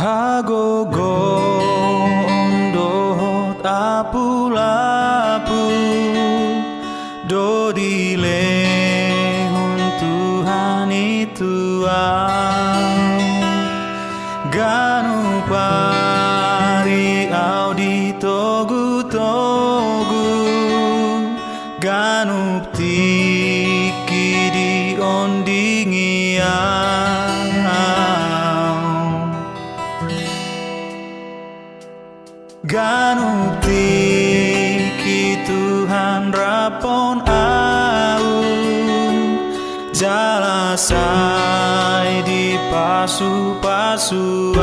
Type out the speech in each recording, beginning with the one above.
Hagogo ondot apulapu dodile Tuhan itu ganu pari au di togu-togu ganu tiki di ondingi ganu tiki Tuhan rapon au jalasai di pasu-pasu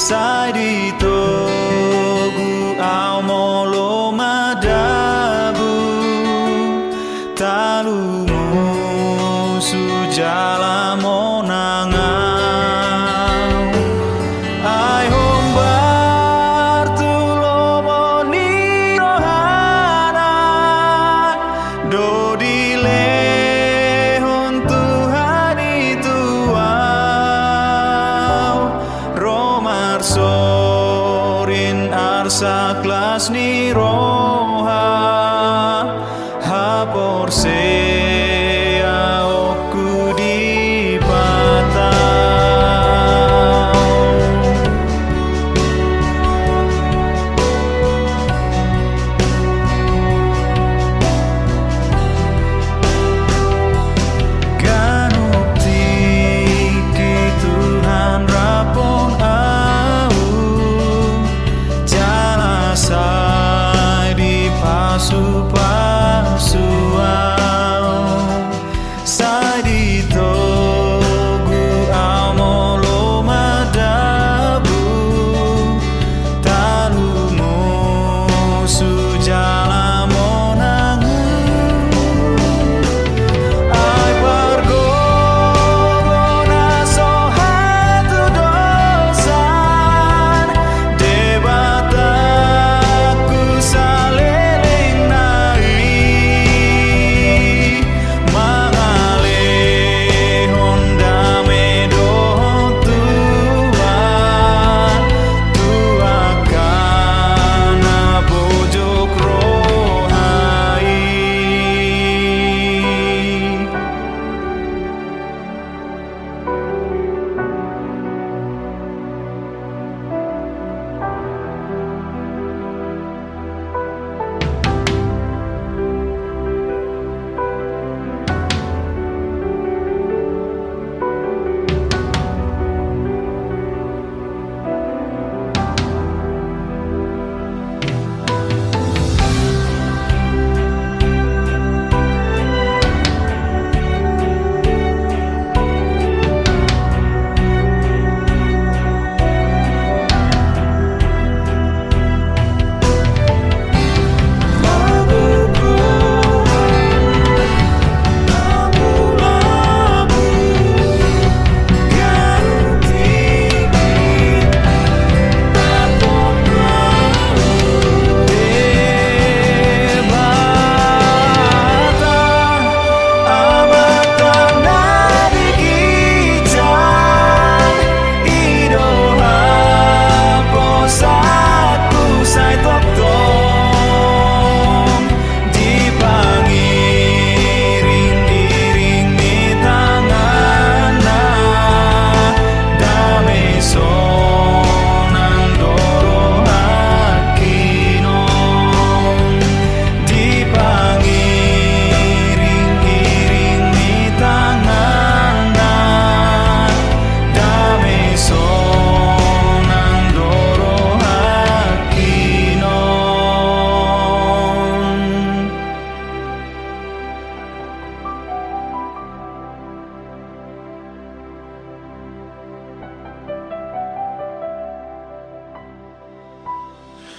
sai di togu au molo madabu talumu sujala monangau ai hombar tulomo ni rohana dodile sorin arsa kelas ni roha hapor sea oku di patau ganuk tiki Tuhan rapon sai di pasu-pasu sai di togu au molo madabu talumu sujala monangu ai pargo bona sohatu dosan debata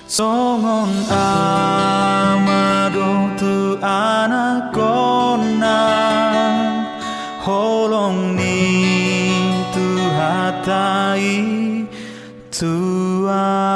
songon amado tu anakona holong ni tu hatai tua